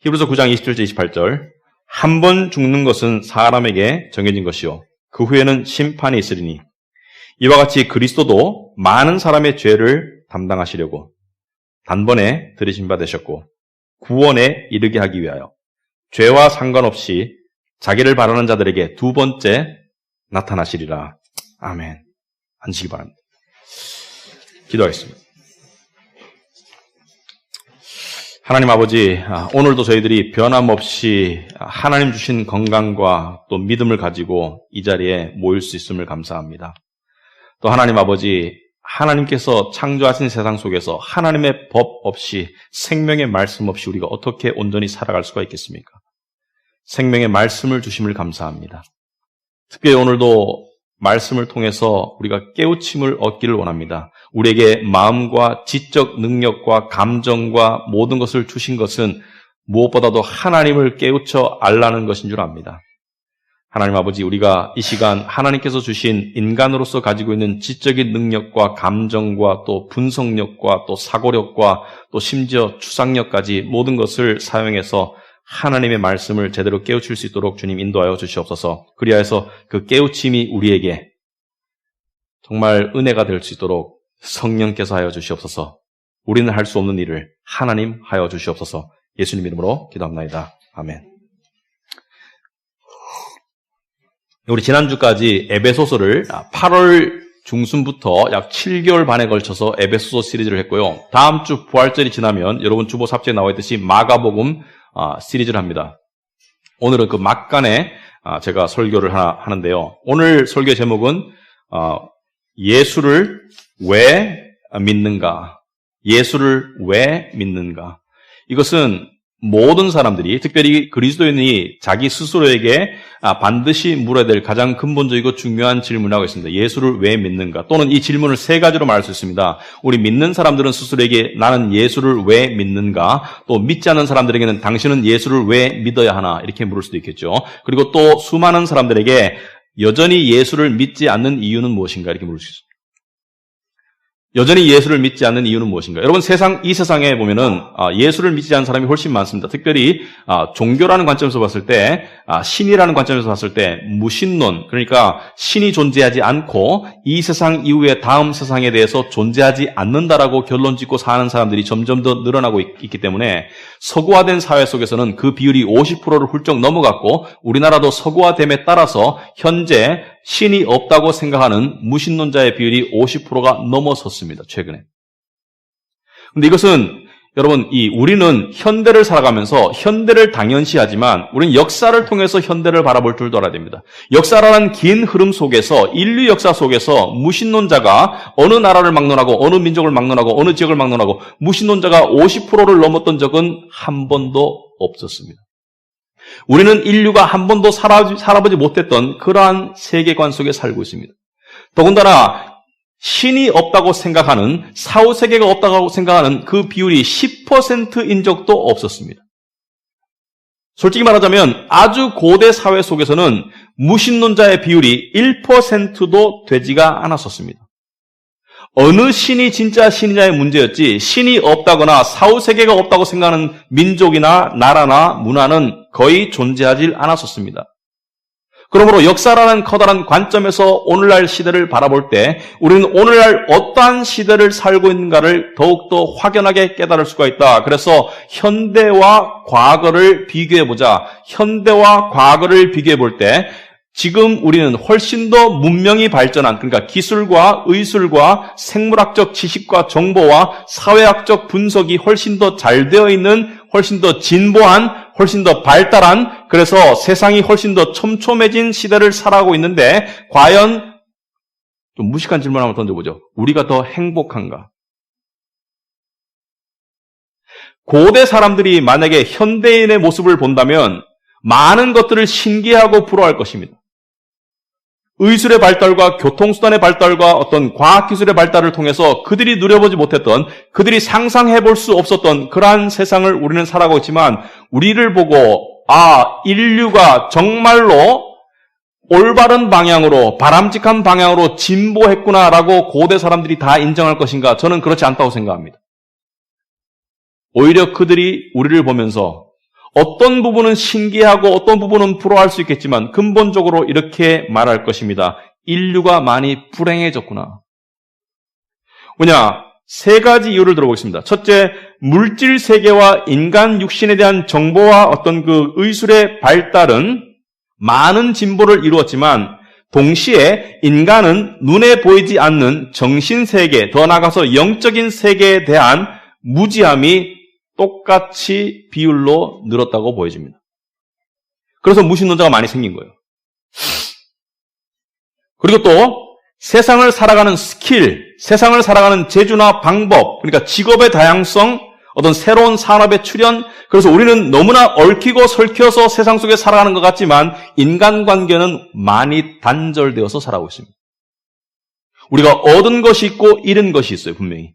히브리서 9장 27절 28절 한 번 죽는 것은 사람에게 정해진 것이요 그 후에는 심판이 있으리니 이와 같이 그리스도도 많은 사람의 죄를 담당하시려고 단번에 들이신 바 되셨고 구원에 이르게 하기 위하여 죄와 상관없이 자기를 바라는 자들에게 두 번째 나타나시리라. 아멘. 앉으시기 바랍니다. 기도하겠습니다. 하나님 아버지, 오늘도 저희들이 변함없이 하나님 주신 건강과 또 믿음을 가지고 이 자리에 모일 수 있음을 감사합니다. 또 하나님 아버지, 하나님께서 창조하신 세상 속에서 하나님의 법 없이 생명의 말씀 없이 우리가 어떻게 온전히 살아갈 수가 있겠습니까? 생명의 말씀을 주심을 감사합니다. 특별히 오늘도 말씀을 통해서 우리가 깨우침을 얻기를 원합니다. 우리에게 마음과 지적 능력과 감정과 모든 것을 주신 것은 무엇보다도 하나님을 깨우쳐 알라는 것인 줄 압니다. 하나님 아버지, 우리가 이 시간 하나님께서 주신 인간으로서 가지고 있는 지적인 능력과 감정과 또 분석력과 또 사고력과 또 심지어 추상력까지 모든 것을 사용해서 하나님의 말씀을 제대로 깨우칠 수 있도록 주님 인도하여 주시옵소서. 그리하여서 그 깨우침이 우리에게 정말 은혜가 될 수 있도록 성령께서 하여 주시옵소서. 우리는 할 수 없는 일을 하나님 하여 주시옵소서. 예수님 이름으로 기도합나이다. 아멘. 우리 지난주까지 에베소서를 8월 중순부터 약 7개월 반에 걸쳐서 에베소서 시리즈를 했고요. 다음 주 부활절이 지나면 여러분 주보 삽지에 나와 있듯이 마가복음 시리즈를 합니다. 오늘은 그 막간에 제가 설교를 하는데요. 오늘 설교 제목은 예수를 왜 믿는가? 예수를 왜 믿는가? 이것은 모든 사람들이, 특별히 그리스도인이 자기 스스로에게 반드시 물어야 될 가장 근본적이고 중요한 질문이라고 있습니다. 예수를 왜 믿는가? 또는 이 질문을 세 가지로 말할 수 있습니다. 우리 믿는 사람들은 스스로에게 나는 예수를 왜 믿는가? 또 믿지 않는 사람들에게는 당신은 예수를 왜 믿어야 하나? 이렇게 물을 수도 있겠죠. 그리고 또 수많은 사람들에게 여전히 예수를 믿지 않는 이유는 무엇인가? 이렇게 물을 수 있습니다. 여전히 예수를 믿지 않는 이유는 무엇인가? 여러분, 이 세상에 보면은 예수를 믿지 않는 사람이 훨씬 많습니다. 특별히 종교라는 관점에서 봤을 때, 신이라는 관점에서 봤을 때 무신론, 그러니까 신이 존재하지 않고 이 세상 이후에 다음 세상에 대해서 존재하지 않는다라고 결론 짓고 사는 사람들이 점점 더 늘어나고 있기 때문에 서구화된 사회 속에서는 그 비율이 50%를 훌쩍 넘어갔고 우리나라도 서구화됨에 따라서 현재 신이 없다고 생각하는 무신론자의 비율이 50%가 넘어섰습니다. 최근에. 근데 이것은 여러분, 우리는 현대를 살아가면서 현대를 당연시하지만 우리는 역사를 통해서 현대를 바라볼 줄도 알아야 됩니다. 역사라는 긴 흐름 속에서, 인류 역사 속에서 무신론자가 어느 나라를 막론하고 어느 민족을 막론하고 어느 지역을 막론하고 무신론자가 50%를 넘었던 적은 한 번도 없었습니다. 우리는 인류가 한 번도 살아보지 못했던 그러한 세계관 속에 살고 있습니다. 더군다나 신이 없다고 생각하는, 사후세계가 없다고 생각하는 그 비율이 10%인 적도 없었습니다. 솔직히 말하자면 아주 고대 사회 속에서는 무신론자의 비율이 1%도 되지가 않았었습니다. 어느 신이 진짜 신이냐의 문제였지, 신이 없다거나 사후세계가 없다고 생각하는 민족이나 나라나 문화는 거의 존재하지 않았었습니다. 그러므로 역사라는 커다란 관점에서 오늘날 시대를 바라볼 때 우리는 오늘날 어떠한 시대를 살고 있는가를 더욱더 확연하게 깨달을 수가 있다. 그래서 현대와 과거를 비교해보자. 현대와 과거를 비교해볼 때 지금 우리는 훨씬 더 문명이 발전한, 그러니까 기술과 의술과 생물학적 지식과 정보와 사회학적 분석이 훨씬 더 잘 되어 있는, 훨씬 더 진보한, 훨씬 더 발달한, 그래서 세상이 훨씬 더 촘촘해진 시대를 살아가고 있는데 과연, 좀 무식한 질문 한번 던져보죠. 우리가 더 행복한가? 고대 사람들이 만약에 현대인의 모습을 본다면 많은 것들을 신기해하고 부러워할 것입니다. 의술의 발달과 교통수단의 발달과 어떤 과학기술의 발달을 통해서 그들이 누려보지 못했던, 그들이 상상해볼 수 없었던 그러한 세상을 우리는 살아가고 있지만 우리를 보고 인류가 정말로 올바른 방향으로, 바람직한 방향으로 진보했구나라고 고대 사람들이 다 인정할 것인가? 저는 그렇지 않다고 생각합니다. 오히려 그들이 우리를 보면서 어떤 부분은 신기하고 어떤 부분은 부러워할 수 있겠지만 근본적으로 이렇게 말할 것입니다. 인류가 많이 불행해졌구나. 뭐냐? 세 가지 이유를 들어보겠습니다. 첫째, 물질 세계와 인간 육신에 대한 정보와 어떤 그 의술의 발달은 많은 진보를 이루었지만 동시에 인간은 눈에 보이지 않는 정신 세계, 더 나아가서 영적인 세계에 대한 무지함이 똑같이 비율로 늘었다고 보여집니다. 그래서 무신론자가 많이 생긴 거예요. 그리고 또 세상을 살아가는 스킬, 세상을 살아가는 재주나 방법, 그러니까 직업의 다양성, 어떤 새로운 산업의 출현, 그래서 우리는 너무나 얽히고 설켜서 세상 속에 살아가는 것 같지만 인간관계는 많이 단절되어서 살아가고 있습니다. 우리가 얻은 것이 있고 잃은 것이 있어요, 분명히.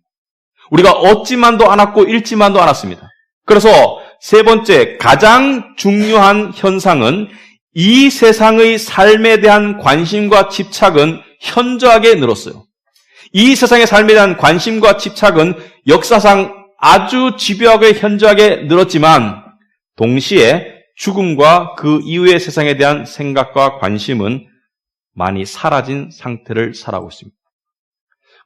우리가 얻지만도 않았고 잃지만도 않았습니다. 그래서 세 번째, 가장 중요한 현상은 이 세상의 삶에 대한 관심과 집착은 현저하게 늘었어요. 이 세상의 삶에 대한 관심과 집착은 역사상 아주 집요하게 현저하게 늘었지만 동시에 죽음과 그 이후의 세상에 대한 생각과 관심은 많이 사라진 상태를 살아가고 있습니다.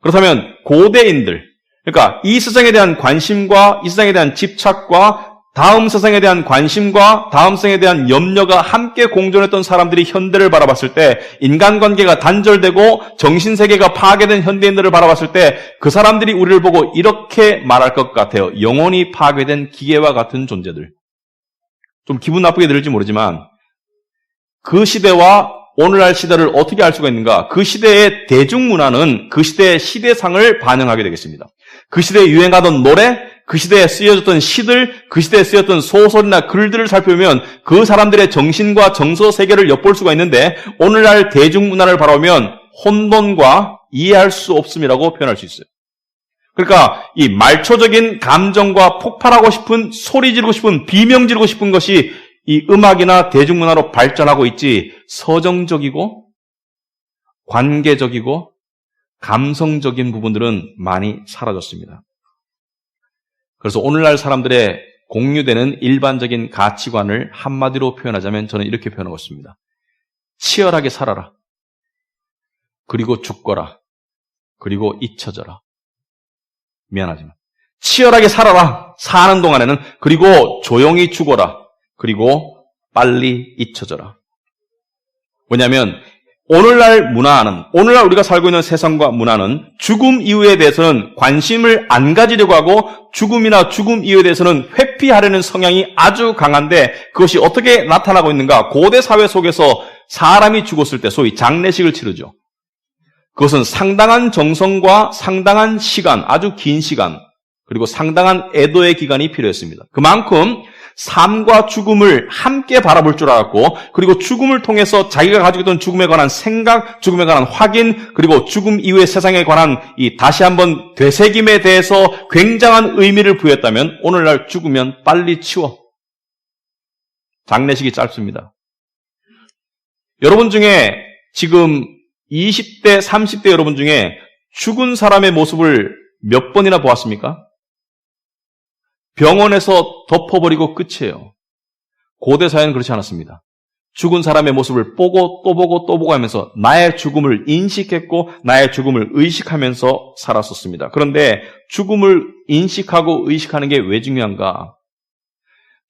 그렇다면 고대인들, 그러니까 이 세상에 대한 관심과 이 세상에 대한 집착과 다음 세상에 대한 관심과 다음 세상에 대한 염려가 함께 공존했던 사람들이 현대를 바라봤을 때 인간관계가 단절되고 정신세계가 파괴된 현대인들을 바라봤을 때 그 사람들이 우리를 보고 이렇게 말할 것 같아요. 영혼이 파괴된 기계와 같은 존재들. 좀 기분 나쁘게 들을지 모르지만 그 시대와 오늘날 시대를 어떻게 알 수가 있는가? 그 시대의 대중문화는 그 시대의 시대상을 반영하게 되겠습니다. 그 시대에 유행하던 노래, 그 시대에 쓰여졌던 시들, 그 시대에 쓰였던 소설이나 글들을 살펴보면 그 사람들의 정신과 정서 세계를 엿볼 수가 있는데 오늘날 대중문화를 바라보면 혼돈과 이해할 수 없음이라고 표현할 수 있어요. 그러니까 이 말초적인 감정과 폭발하고 싶은, 소리 지르고 싶은, 비명 지르고 싶은 것이 이 음악이나 대중문화로 발전하고 있지 서정적이고 관계적이고 감성적인 부분들은 많이 사라졌습니다. 그래서 오늘날 사람들의 공유되는 일반적인 가치관을 한마디로 표현하자면 저는 이렇게 표현하고 있습니다. 치열하게 살아라. 그리고 죽거라. 그리고 잊혀져라. 미안하지만. 치열하게 살아라. 사는 동안에는. 그리고 조용히 죽어라. 그리고 빨리 잊혀져라. 뭐냐면 오늘날 문화는, 오늘날 우리가 살고 있는 세상과 문화는 죽음 이후에 대해서는 관심을 안 가지려고 하고 죽음이나 죽음 이후에 대해서는 회피하려는 성향이 아주 강한데 그것이 어떻게 나타나고 있는가? 고대 사회 속에서 사람이 죽었을 때 소위 장례식을 치르죠. 그것은 상당한 정성과 상당한 시간, 아주 긴 시간, 그리고 상당한 애도의 기간이 필요했습니다. 그만큼 삶과 죽음을 함께 바라볼 줄 알았고 그리고 죽음을 통해서 자기가 가지고 있던 죽음에 관한 생각, 죽음에 관한 확인, 그리고 죽음 이후의 세상에 관한 이 다시 한번 되새김에 대해서 굉장한 의미를 부여했다면 오늘날 죽으면 빨리 치워. 장례식이 짧습니다. 여러분 중에 지금 20대, 30대 여러분 중에 죽은 사람의 모습을 몇 번이나 보았습니까? 병원에서 덮어버리고 끝이에요. 고대 사회는 그렇지 않았습니다. 죽은 사람의 모습을 보고 또 보고 또 보고 하면서 나의 죽음을 인식했고 나의 죽음을 의식하면서 살았었습니다. 그런데 죽음을 인식하고 의식하는 게 왜 중요한가?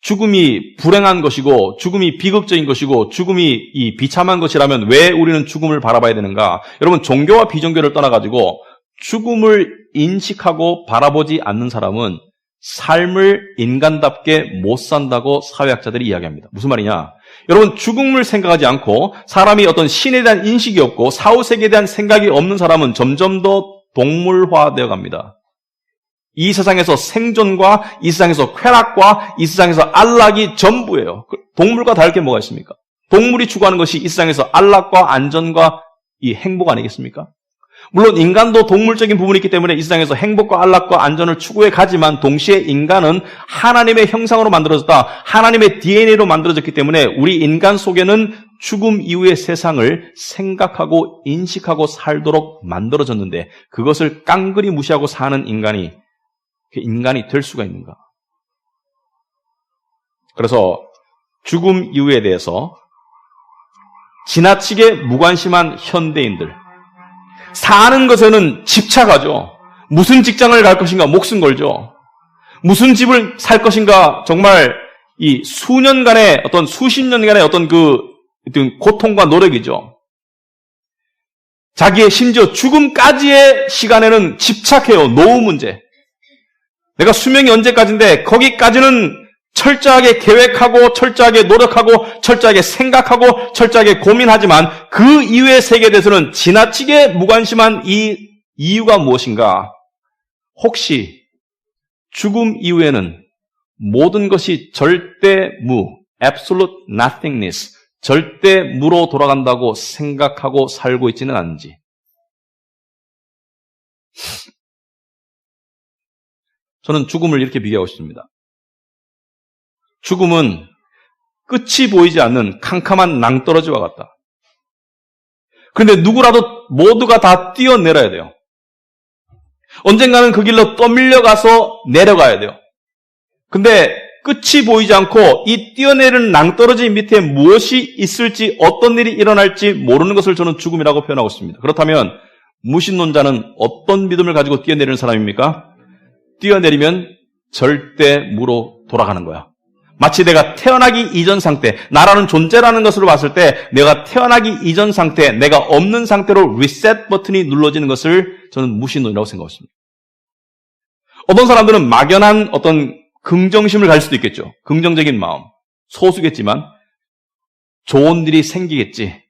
죽음이 불행한 것이고 죽음이 비극적인 것이고 죽음이 이 비참한 것이라면 왜 우리는 죽음을 바라봐야 되는가? 여러분 종교와 비종교를 떠나가지고 죽음을 인식하고 바라보지 않는 사람은 삶을 인간답게 못 산다고 사회학자들이 이야기합니다. 무슨 말이냐? 여러분 죽음을 생각하지 않고 사람이 어떤 신에 대한 인식이 없고 사후세계에 대한 생각이 없는 사람은 점점 더 동물화되어 갑니다. 이 세상에서 생존과 이 세상에서 쾌락과 이 세상에서 안락이 전부예요. 동물과 다를 게 뭐가 있습니까? 동물이 추구하는 것이 이 세상에서 안락과 안전과 이 행복 아니겠습니까? 물론 인간도 동물적인 부분이 있기 때문에 이 세상에서 행복과 안락과 안전을 추구해 가지만 동시에 인간은 하나님의 형상으로 만들어졌다. 하나님의 DNA로 만들어졌기 때문에 우리 인간 속에는 죽음 이후의 세상을 생각하고 인식하고 살도록 만들어졌는데 그것을 깡그리 무시하고 사는 인간이 될 수가 있는가? 그래서 죽음 이후에 대해서 지나치게 무관심한 현대인들, 사는 것에는 집착하죠. 무슨 직장을 갈 것인가 목숨 걸죠. 무슨 집을 살 것인가 정말 이 수년간의 어떤 수십 년간의 어떤 고통과 노력이죠. 자기의 심지어 죽음까지의 시간에는 집착해요. 노후 문제. 내가 수명이 언제까지인데 거기까지는 철저하게 계획하고 철저하게 노력하고 철저하게 생각하고 철저하게 고민하지만 그 이후의 세계에 대해서는 지나치게 무관심한 이 이유가 무엇인가? 혹시 죽음 이후에는 모든 것이 절대무, absolute nothingness, 절대무로 돌아간다고 생각하고 살고 있지는 않은지. 저는 죽음을 이렇게 비교하고 싶습니다. 죽음은 끝이 보이지 않는 캄캄한 낭떠러지와 같다. 그런데 누구라도 모두가 다 뛰어내려야 돼요. 언젠가는 그 길로 떠밀려가서 내려가야 돼요. 근데 끝이 보이지 않고 이 뛰어내리는 낭떠러지 밑에 무엇이 있을지 어떤 일이 일어날지 모르는 것을 저는 죽음이라고 표현하고 있습니다. 그렇다면 무신론자는 어떤 믿음을 가지고 뛰어내리는 사람입니까? 뛰어내리면 절대무로 돌아가는 거야. 마치 내가 태어나기 이전 상태, 나라는 존재라는 것으로 봤을 때 내가 태어나기 이전 상태, 내가 없는 상태로 리셋 버튼이 눌러지는 것을 저는 무신론이라고 생각했습니다. 어떤 사람들은 막연한 어떤 긍정심을 가질 수도 있겠죠. 긍정적인 마음. 소수겠지만 좋은 일이 생기겠지.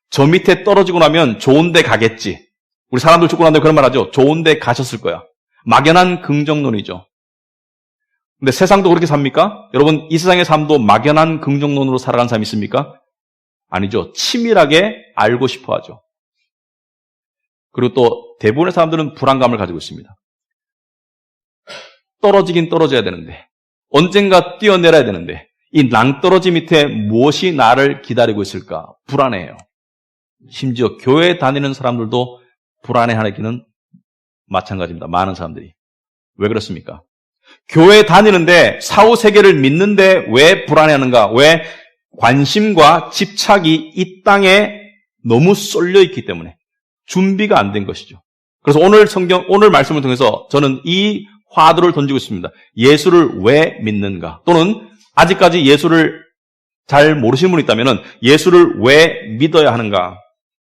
저 밑에 떨어지고 나면 좋은 데 가겠지. 우리 사람들 죽고 난 다음에 그런 말 하죠. 좋은 데 가셨을 거야. 막연한 긍정론이죠. 근데 세상도 그렇게 삽니까? 여러분, 이 세상의 삶도 막연한 긍정론으로 살아가는 사람이 있습니까? 아니죠. 치밀하게 알고 싶어 하죠. 그리고 또 대부분의 사람들은 불안감을 가지고 있습니다. 떨어지긴 떨어져야 되는데, 언젠가 뛰어내려야 되는데, 이 낭떠러지 밑에 무엇이 나를 기다리고 있을까? 불안해해요. 심지어 교회 다니는 사람들도 불안해하기는 마찬가지입니다. 많은 사람들이. 왜 그렇습니까? 교회 다니는데 사후세계를 믿는데 왜 불안해하는가? 왜? 관심과 집착이 이 땅에 너무 쏠려 있기 때문에 준비가 안 된 것이죠. 그래서 오늘 말씀을 통해서 저는 이 화두를 던지고 있습니다. 예수를 왜 믿는가? 또는 아직까지 예수를 잘 모르시는 분이 있다면 예수를 왜 믿어야 하는가?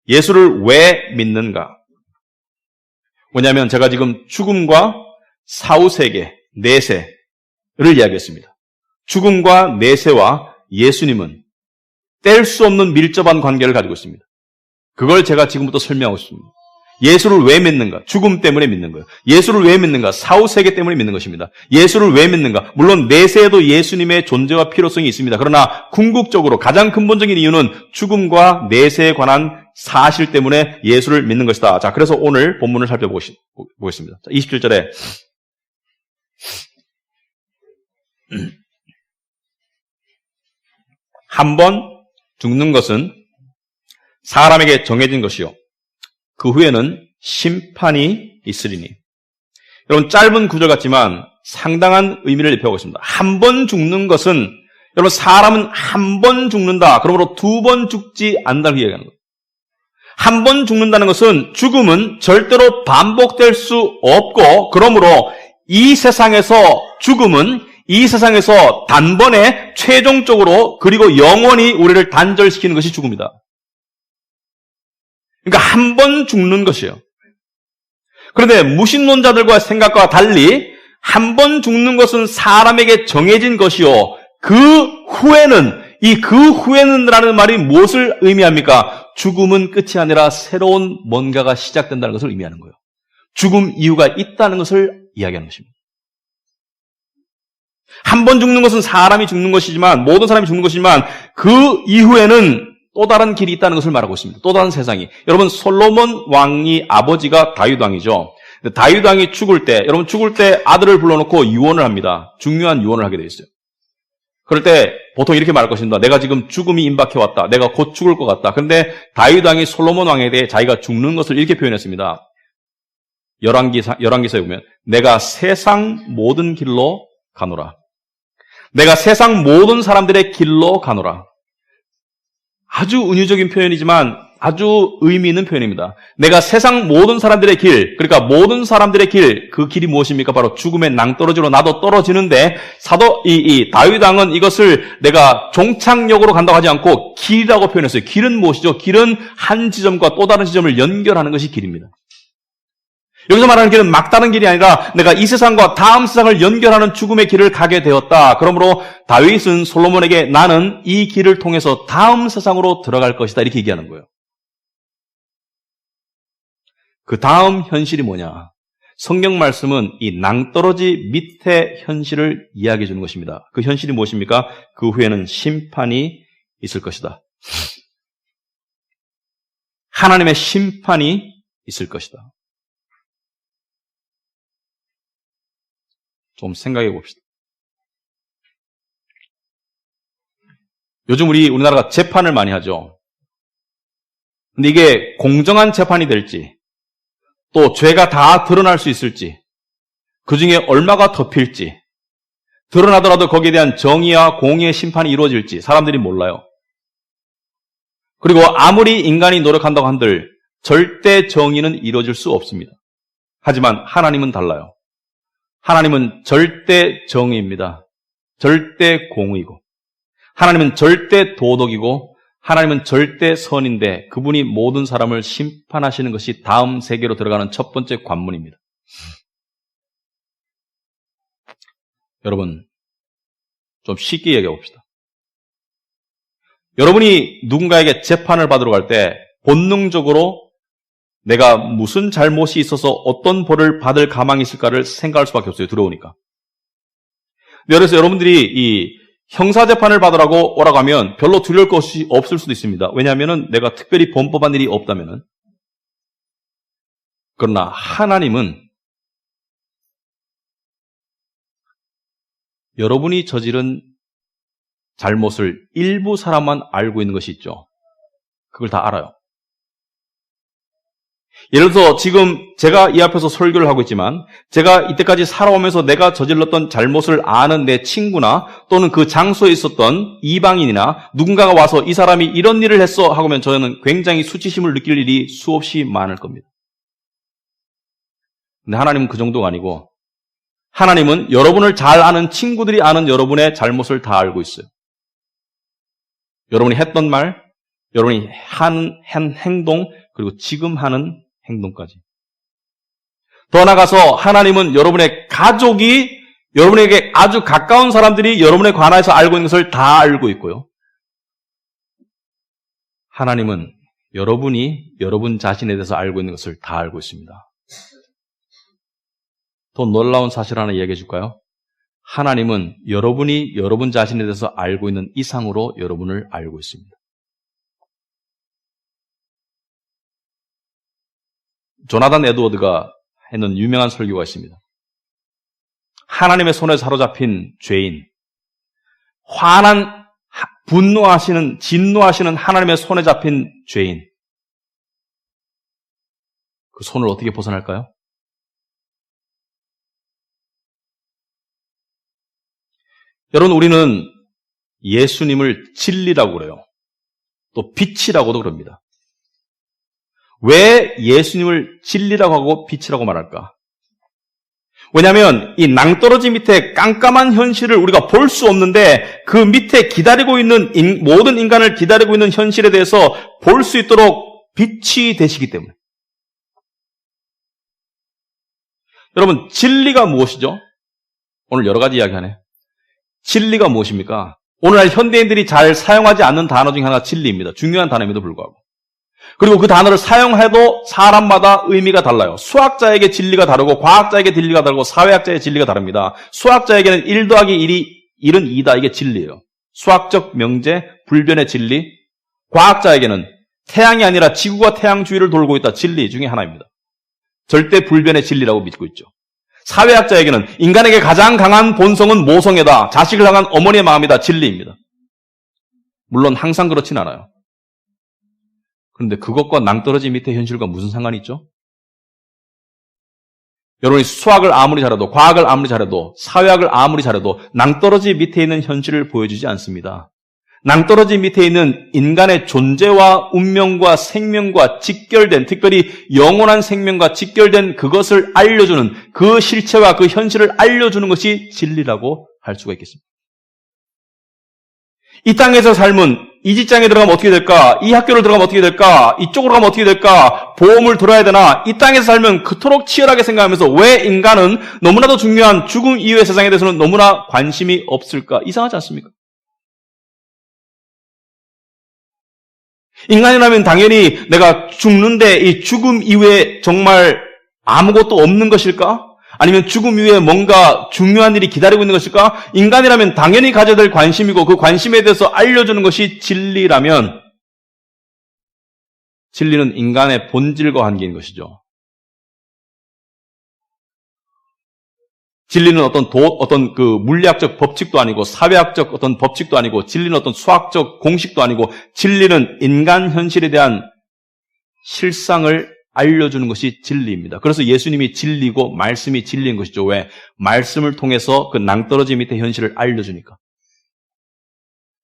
예수를 왜 믿는가? 왜냐하면 제가 지금 죽음과 사후세계, 내세를 이야기했습니다. 죽음과 내세와 예수님은 뗄 수 없는 밀접한 관계를 가지고 있습니다. 그걸 제가 지금부터 설명하고 있습니다. 예수를 왜 믿는가? 죽음 때문에 믿는 거예요. 예수를 왜 믿는가? 사후세계 때문에 믿는 것입니다. 예수를 왜 믿는가? 물론 내세에도 예수님의 존재와 필요성이 있습니다. 그러나 궁극적으로 가장 근본적인 이유는 죽음과 내세에 관한 사실 때문에 예수를 믿는 것이다. 자, 그래서 오늘 본문을 살펴보겠습니다. 27절에 한 번 죽는 것은 사람에게 정해진 것이요. 그 후에는 심판이 있으리니. 여러분, 짧은 구절 같지만 상당한 의미를 입혀가고 있습니다. 한 번 죽는 것은, 여러분, 사람은 한 번 죽는다. 그러므로 두 번 죽지 않는다고 이야기하는 거예요. 한 번 죽는다는 것은 죽음은 절대로 반복될 수 없고, 그러므로 이 세상에서 죽음은 이 세상에서 단번에 최종적으로 그리고 영원히 우리를 단절시키는 것이 죽음이다. 그러니까 한 번 죽는 것이에요. 그런데 무신론자들과 생각과 달리 한 번 죽는 것은 사람에게 정해진 것이요. 그 후에는라는 말이 무엇을 의미합니까? 죽음은 끝이 아니라 새로운 뭔가가 시작된다는 것을 의미하는 거예요. 죽음 이유가 있다는 것을 이야기하는 것입니다. 한 번 죽는 것은 사람이 죽는 것이지만, 모든 사람이 죽는 것이지만, 그 이후에는 또 다른 길이 있다는 것을 말하고 있습니다. 또 다른 세상이. 여러분, 솔로몬 왕이 아버지가 다윗 왕이죠. 다윗 왕이 죽을 때, 여러분 죽을 때 아들을 불러놓고 유언을 합니다. 중요한 유언을 하게 되어 있어요. 그럴 때 보통 이렇게 말할 것입니다. 내가 지금 죽음이 임박해 왔다. 내가 곧 죽을 것 같다. 그런데 다윗 왕이 솔로몬 왕에 대해 자기가 죽는 것을 이렇게 표현했습니다. 열왕기서에 보면 내가 세상 모든 길로 가노라. 내가 세상 모든 사람들의 길로 가노라. 아주 은유적인 표현이지만 아주 의미 있는 표현입니다. 내가 세상 모든 사람들의 길, 그러니까 모든 사람들의 길, 그 길이 무엇입니까? 바로 죽음의 낭떠러지로 나도 떨어지는데 이 다윗 왕은 이것을 내가 종착역으로 간다고 하지 않고 길이라고 표현했어요. 길은 무엇이죠? 길은 한 지점과 또 다른 지점을 연결하는 것이 길입니다. 여기서 말하는 길은 막다른 길이 아니라 내가 이 세상과 다음 세상을 연결하는 죽음의 길을 가게 되었다. 그러므로 다윗은 솔로몬에게 나는 이 길을 통해서 다음 세상으로 들어갈 것이다. 이렇게 얘기하는 거예요. 그 다음 현실이 뭐냐? 성경 말씀은 이 낭떠러지 밑에 현실을 이야기해 주는 것입니다. 그 현실이 무엇입니까? 그 후에는 심판이 있을 것이다. 하나님의 심판이 있을 것이다. 좀 생각해 봅시다. 요즘 우리나라가 재판을 많이 하죠. 근데 이게 공정한 재판이 될지, 또 죄가 다 드러날 수 있을지, 그 중에 얼마가 덮일지, 드러나더라도 거기에 대한 정의와 공의의 심판이 이루어질지 사람들이 몰라요. 그리고 아무리 인간이 노력한다고 한들 절대 정의는 이루어질 수 없습니다. 하지만 하나님은 달라요. 하나님은 절대 정의입니다. 절대 공의고, 하나님은 절대 도덕이고, 하나님은 절대 선인데 그분이 모든 사람을 심판하시는 것이 다음 세계로 들어가는 첫 번째 관문입니다. 여러분, 좀 쉽게 얘기해 봅시다. 여러분이 누군가에게 재판을 받으러 갈 때 본능적으로 내가 무슨 잘못이 있어서 어떤 벌을 받을 가망이 있을까를 생각할 수밖에 없어요. 들어오니까. 그래서 여러분들이 이 형사재판을 받으라고 오라고 하면 별로 두려울 것이 없을 수도 있습니다. 왜냐하면 내가 특별히 범법한 일이 없다면. 그러나 하나님은 여러분이 저지른 잘못을 일부 사람만 알고 있는 것이 있죠. 그걸 다 알아요. 예를 들어서 지금 제가 이 앞에서 설교를 하고 있지만 제가 이때까지 살아오면서 내가 저질렀던 잘못을 아는 내 친구나 또는 그 장소에 있었던 이방인이나 누군가가 와서 이 사람이 이런 일을 했어 하면 저는 굉장히 수치심을 느낄 일이 수없이 많을 겁니다. 근데 하나님은 그 정도가 아니고 하나님은 여러분을 잘 아는 친구들이 아는 여러분의 잘못을 다 알고 있어요. 여러분이 했던 말, 여러분이 한 행동, 그리고 지금 하는 행동까지. 더 나아가서 하나님은 여러분의 가족이 여러분에게 아주 가까운 사람들이 여러분에 관해서 알고 있는 것을 다 알고 있고요. 하나님은 여러분이 여러분 자신에 대해서 알고 있는 것을 다 알고 있습니다. 더 놀라운 사실 하나 이야기해 줄까요? 하나님은 여러분이 여러분 자신에 대해서 알고 있는 이상으로 여러분을 알고 있습니다. 조나단 에드워드가 했는 유명한 설교가 있습니다. 하나님의 손에 사로잡힌 죄인, 진노하시는 하나님의 손에 잡힌 죄인, 그 손을 어떻게 벗어날까요? 여러분, 우리는 예수님을 진리라고 그래요. 또 빛이라고도 그럽니다. 왜 예수님을 진리라고 하고 빛이라고 말할까? 왜냐하면 이 낭떠러지 밑에 깜깜한 현실을 우리가 볼 수 없는데 그 밑에 기다리고 있는 모든 인간을 기다리고 있는 현실에 대해서 볼 수 있도록 빛이 되시기 때문에. 여러분, 진리가 무엇이죠? 오늘 여러 가지 이야기하네. 진리가 무엇입니까? 오늘날 현대인들이 잘 사용하지 않는 단어 중에 하나가 진리입니다. 중요한 단어임에도 불구하고. 그리고 그 단어를 사용해도 사람마다 의미가 달라요. 수학자에게 진리가 다르고 과학자에게 진리가 다르고 사회학자의 진리가 다릅니다. 수학자에게는 1 더하기 1은 2다. 이게 진리예요. 수학적 명제, 불변의 진리. 과학자에게는 태양이 아니라 지구가 태양 주위를 돌고 있다. 진리 중에 하나입니다. 절대 불변의 진리라고 믿고 있죠. 사회학자에게는 인간에게 가장 강한 본성은 모성애다. 자식을 향한 어머니의 마음이다. 진리입니다. 물론 항상 그렇진 않아요. 그런데 그것과 낭떠러지 밑에 현실과 무슨 상관이 있죠? 여러분이 수학을 아무리 잘해도, 과학을 아무리 잘해도, 사회학을 아무리 잘해도 낭떠러지 밑에 있는 현실을 보여주지 않습니다. 낭떠러지 밑에 있는 인간의 존재와 운명과 생명과 직결된, 특별히 영원한 생명과 직결된 그것을 알려주는, 그 실체와 그 현실을 알려주는 것이 진리라고 할 수가 있겠습니다. 이 땅에서 삶은 이 직장에 들어가면 어떻게 될까? 이 학교를 들어가면 어떻게 될까? 이쪽으로 가면 어떻게 될까? 보험을 들어야 되나? 이 땅에서 살면 그토록 치열하게 생각하면서 왜 인간은 너무나도 중요한 죽음 이후의 세상에 대해서는 너무나 관심이 없을까? 이상하지 않습니까? 인간이라면 당연히 내가 죽는데 이 죽음 이후에 정말 아무것도 없는 것일까? 아니면 죽음 이후에 뭔가 중요한 일이 기다리고 있는 것일까? 인간이라면 당연히 가져야 될 관심이고 그 관심에 대해서 알려주는 것이 진리라면 진리는 인간의 본질과 관계인 것이죠. 진리는 어떤 그 물리학적 법칙도 아니고 사회학적 어떤 법칙도 아니고 진리는 어떤 수학적 공식도 아니고 진리는 인간 현실에 대한 실상을 알려주는 것이 진리입니다. 그래서 예수님이 진리고 말씀이 진리인 것이죠. 왜? 말씀을 통해서 그 낭떠러지 밑에 현실을 알려주니까.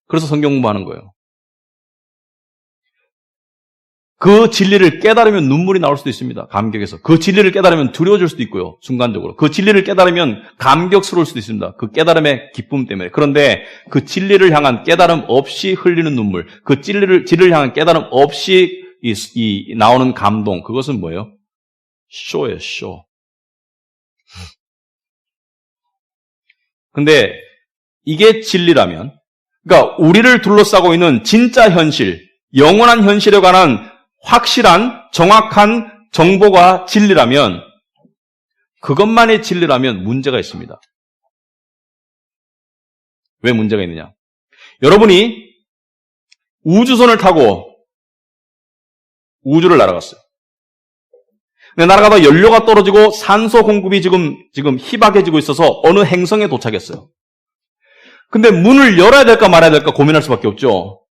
그래서 성경 공부하는 거예요. 그 진리를 깨달으면 눈물이 나올 수도 있습니다. 감격에서. 그 진리를 깨달으면 두려워질 수도 있고요. 순간적으로. 그 진리를 깨달으면 감격스러울 수도 있습니다. 그 깨달음의 기쁨 때문에. 그런데 그 진리를 향한 깨달음 없이 흘리는 눈물, 그 진리를 향한 깨달음 없이 나오는 감동, 그것은 뭐예요? 쇼예요, 쇼. 근데 이게 진리라면, 그러니까 우리를 둘러싸고 있는 진짜 현실, 영원한 현실에 관한 확실한, 정확한 정보가 진리라면, 그것만이 진리라면 문제가 있습니다. 왜 문제가 있느냐? 여러분이 우주선을 타고 우주를 날아갔어요. 근데 날아가다 연료가 떨어지고 산소 공급이 지금 희박해지고 있어서 어느 행성에 도착했어요. 근데 문을 열어야 될까 말아야 될까 고민할 수밖에 없죠.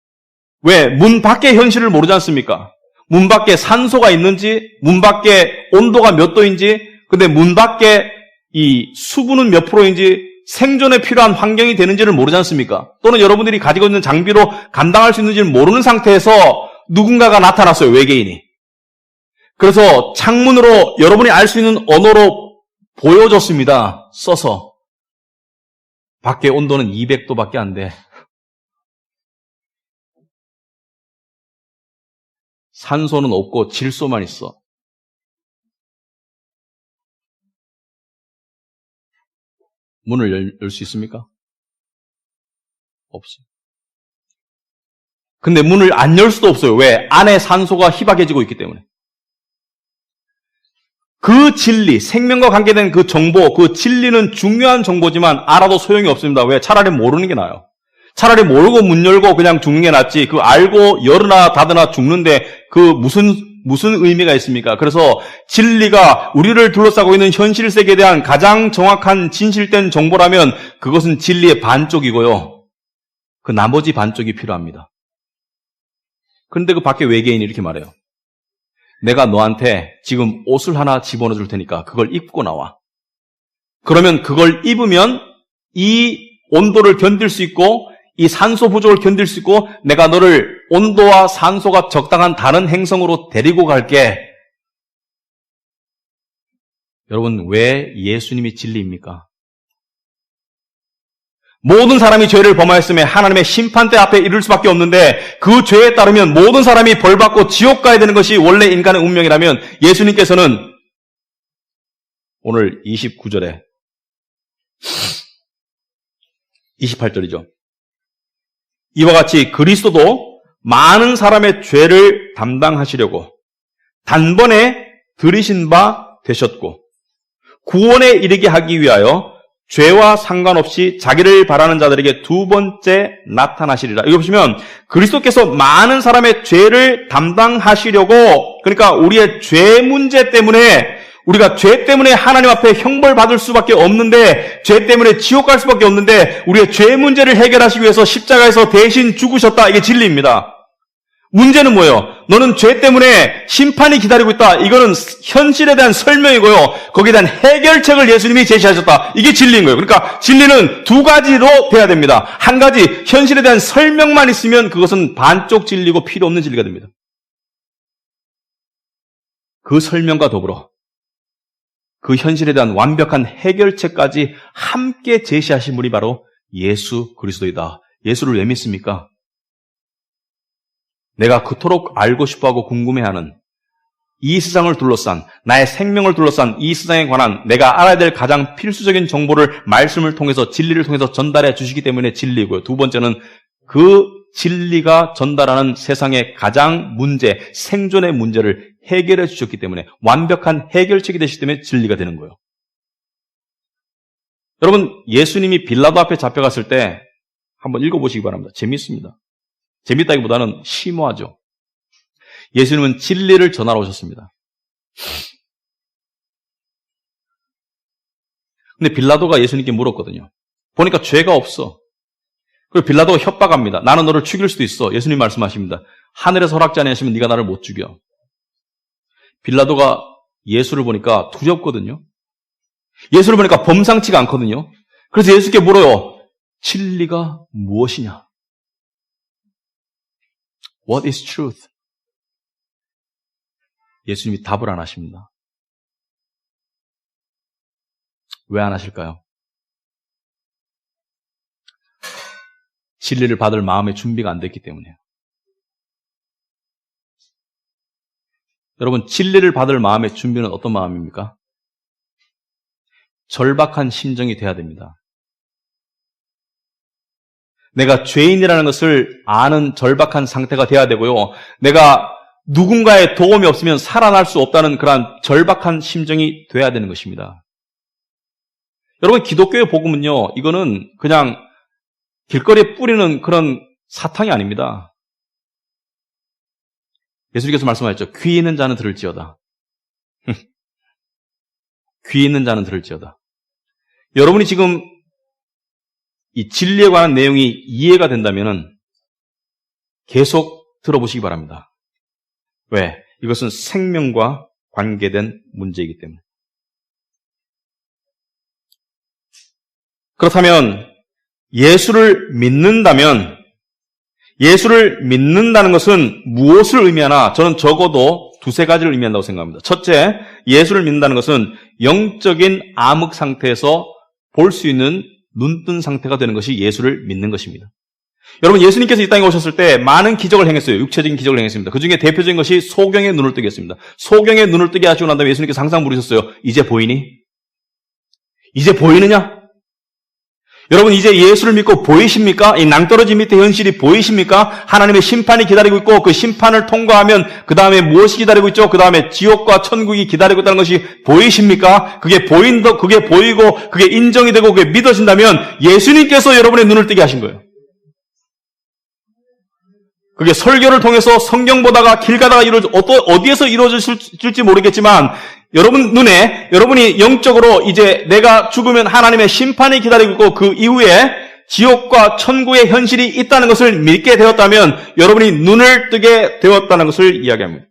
왜? 문 밖의 현실을 모르지 않습니까? 문 밖에 산소가 있는지, 문 밖에 온도가 몇 도인지, 근데 문 밖에 이 수분은 몇 프로인지, 생존에 필요한 환경이 되는지를 모르지 않습니까? 또는 여러분들이 가지고 있는 장비로 감당할 수 있는지를 모르는 상태에서 누군가가 나타났어요, 외계인이. 그래서 창문으로 여러분이 알 수 있는 언어로 보여줬습니다. 써서. 밖에 온도는 200도밖에 안 돼. 산소는 없고 질소만 있어. 문을 열 수 있습니까? 없어요. 근데 문을 안 열 수도 없어요. 왜? 안에 산소가 희박해지고 있기 때문에. 그 진리, 생명과 관계된 그 정보, 그 진리는 중요한 정보지만 알아도 소용이 없습니다. 왜? 차라리 모르는 게 나아요. 차라리 모르고 문 열고 그냥 죽는 게 낫지. 그 알고 열으나 닫으나 죽는데 그 무슨 의미가 있습니까? 그래서 진리가 우리를 둘러싸고 있는 현실 세계에 대한 가장 정확한 진실된 정보라면 그것은 진리의 반쪽이고요. 그 나머지 반쪽이 필요합니다. 그런데 그 밖에 외계인이 이렇게 말해요. 내가 너한테 지금 옷을 하나 집어넣어 줄 테니까 그걸 입고 나와. 그러면 그걸 입으면 이 온도를 견딜 수 있고 이 산소 부족을 견딜 수 있고 내가 너를 온도와 산소가 적당한 다른 행성으로 데리고 갈게. 여러분, 왜 예수님이 진리입니까? 모든 사람이 죄를 범하였으며 하나님의 심판대 앞에 이를 수밖에 없는데 그 죄에 따르면 모든 사람이 벌받고 지옥 가야 되는 것이 원래 인간의 운명이라면 예수님께서는 오늘 29절에 28절이죠. 이와 같이 그리스도도 많은 사람의 죄를 담당하시려고 단번에 들이신 바 되셨고 구원에 이르게 하기 위하여 죄와 상관없이 자기를 바라는 자들에게 두 번째 나타나시리라. 이거 보시면 그리스도께서 많은 사람의 죄를 담당하시려고, 그러니까 우리의 죄 문제 때문에 우리가 죄 때문에 하나님 앞에 형벌 받을 수밖에 없는데, 죄 때문에 지옥 갈 수밖에 없는데 우리의 죄 문제를 해결하시기 위해서 십자가에서 대신 죽으셨다. 이게 진리입니다. 문제는 뭐예요? 너는 죄 때문에 심판이 기다리고 있다. 이거는 현실에 대한 설명이고요. 거기에 대한 해결책을 예수님이 제시하셨다. 이게 진리인 거예요. 그러니까 진리는 두 가지로 돼야 됩니다. 한 가지, 현실에 대한 설명만 있으면 그것은 반쪽 진리고 필요 없는 진리가 됩니다. 그 설명과 더불어 그 현실에 대한 완벽한 해결책까지 함께 제시하신 분이 바로 예수 그리스도이다. 예수를 왜 믿습니까? 내가 그토록 알고 싶어하고 궁금해하는 이 세상을 둘러싼, 나의 생명을 둘러싼 이 세상에 관한 내가 알아야 될 가장 필수적인 정보를 말씀을 통해서, 진리를 통해서 전달해 주시기 때문에 진리고요. 두 번째는 그 진리가 전달하는 세상의 가장 생존의 문제를 해결해 주셨기 때문에, 완벽한 해결책이 되시기 때문에 진리가 되는 거예요. 여러분, 예수님이 빌라도 앞에 잡혀갔을 때 한번 읽어보시기 바랍니다. 재밌습니다. 재밌다기보다는 심오하죠. 예수님은 진리를 전하러 오셨습니다. 근데 빌라도가 예수님께 물었거든요. 보니까 죄가 없어. 그리고 빌라도가 협박합니다. 나는 너를 죽일 수도 있어. 예수님 말씀하십니다. 하늘에서 허락지 아니하시면 네가 나를 못 죽여. 빌라도가 예수를 보니까 두렵거든요. 예수를 보니까 범상치가 않거든요. 그래서 예수께 물어요. 진리가 무엇이냐? What is truth? 예수님이 답을 안 하십니다. 왜 안 하실까요? 진리를 받을 마음의 준비가 안 됐기 때문이에요. 여러분, 진리를 받을 마음의 준비는 어떤 마음입니까? 절박한 심정이 돼야 됩니다. 내가 죄인이라는 것을 아는 절박한 상태가 돼야 되고요. 내가 누군가의 도움이 없으면 살아날 수 없다는 그러한 절박한 심정이 돼야 되는 것입니다. 여러분, 기독교의 복음은요, 이거는 그냥 길거리에 뿌리는 그런 사탕이 아닙니다. 예수님께서 말씀하셨죠. 귀 있는 자는 들을지어다. 귀 있는 자는 들을지어다. 여러분이 지금 이 진리에 관한 내용이 이해가 된다면 계속 들어보시기 바랍니다. 왜? 이것은 생명과 관계된 문제이기 때문에. 그렇다면 예수를 믿는다면, 예수를 믿는다는 것은 무엇을 의미하나? 저는 적어도 두세 가지를 의미한다고 생각합니다. 첫째, 예수를 믿는다는 것은 영적인 암흑 상태에서 볼 수 있는 눈뜬 상태가 되는 것이 예수를 믿는 것입니다. 여러분, 예수님께서 이 땅에 오셨을 때 많은 기적을 행했어요. 육체적인 기적을 행했습니다. 그 중에 대표적인 것이 소경의 눈을 뜨게 했습니다. 소경의 눈을 뜨게 하시고 난 다음에 예수님께서 항상 물으셨어요. 이제 보이니? 이제 보이느냐? 여러분, 이제 예수를 믿고 보이십니까? 이 낭떠러지 밑에 현실이 보이십니까? 하나님의 심판이 기다리고 있고 그 심판을 통과하면 그 다음에 무엇이 기다리고 있죠? 그 다음에 지옥과 천국이 기다리고 있다는 것이 보이십니까? 그게 보이고 그게 인정이 되고 그게 믿어진다면 예수님께서 여러분의 눈을 뜨게 하신 거예요. 그게 설교를 통해서 성경 보다가 길 가다가 어디에서 이루어질지 모르겠지만 여러분 눈에, 여러분이 영적으로 이제 내가 죽으면 하나님의 심판이 기다리고 있고 그 이후에 지옥과 천국의 현실이 있다는 것을 믿게 되었다면 여러분이 눈을 뜨게 되었다는 것을 이야기합니다.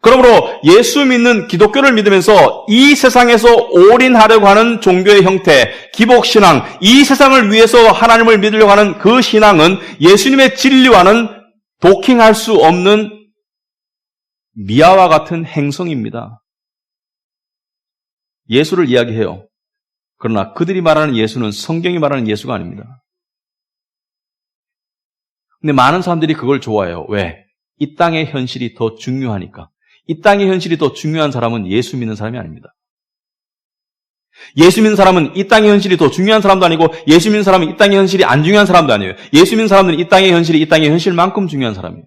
그러므로 예수 믿는 기독교를 믿으면서 이 세상에서 올인하려고 하는 종교의 형태, 기복신앙, 이 세상을 위해서 하나님을 믿으려고 하는 그 신앙은 예수님의 진리와는 도킹할 수 없는 미아와 같은 행성입니다. 예수를 이야기해요. 그러나 그들이 말하는 예수는 성경이 말하는 예수가 아닙니다. 근데 많은 사람들이 그걸 좋아해요. 왜? 이 땅의 현실이 더 중요하니까. 이 땅의 현실이 더 중요한 사람은 예수 믿는 사람이 아닙니다. 예수 믿는 사람은 이 땅의 현실이 더 중요한 사람도 아니고 예수 믿는 사람은 이 땅의 현실이 안 중요한 사람도 아니에요. 예수 믿는 사람들은 이 땅의 현실이 이 땅의 현실만큼 중요한 사람이에요.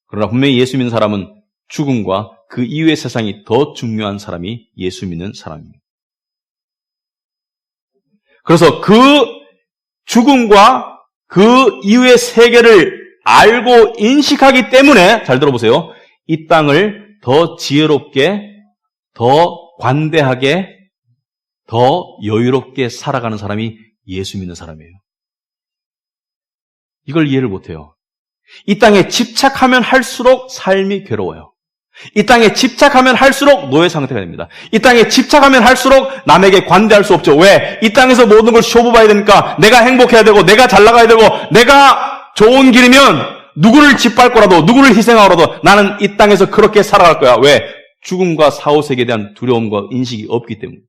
그러나 분명히 예수 믿는 사람은 죽음과 그 이후의 세상이 더 중요한 사람이 예수 믿는 사람입니다. 그래서 그 죽음과 그 이후의 세계를 알고 인식하기 때문에, 잘 들어보세요, 이 땅을 더 지혜롭게, 더 관대하게, 더 여유롭게 살아가는 사람이 예수 믿는 사람이에요. 이걸 이해를 못해요. 이 땅에 집착하면 할수록 삶이 괴로워요. 이 땅에 집착하면 할수록 노예 상태가 됩니다. 이 땅에 집착하면 할수록 남에게 관대할 수 없죠. 왜? 이 땅에서 모든 걸 쇼부 봐야 되니까 내가 행복해야 되고 내가 잘 나가야 되고 내가 좋은 길이면 누구를 짓밟고라도 누구를 희생하고라도 나는 이 땅에서 그렇게 살아갈 거야. 왜? 죽음과 사후세계에 대한 두려움과 인식이 없기 때문에.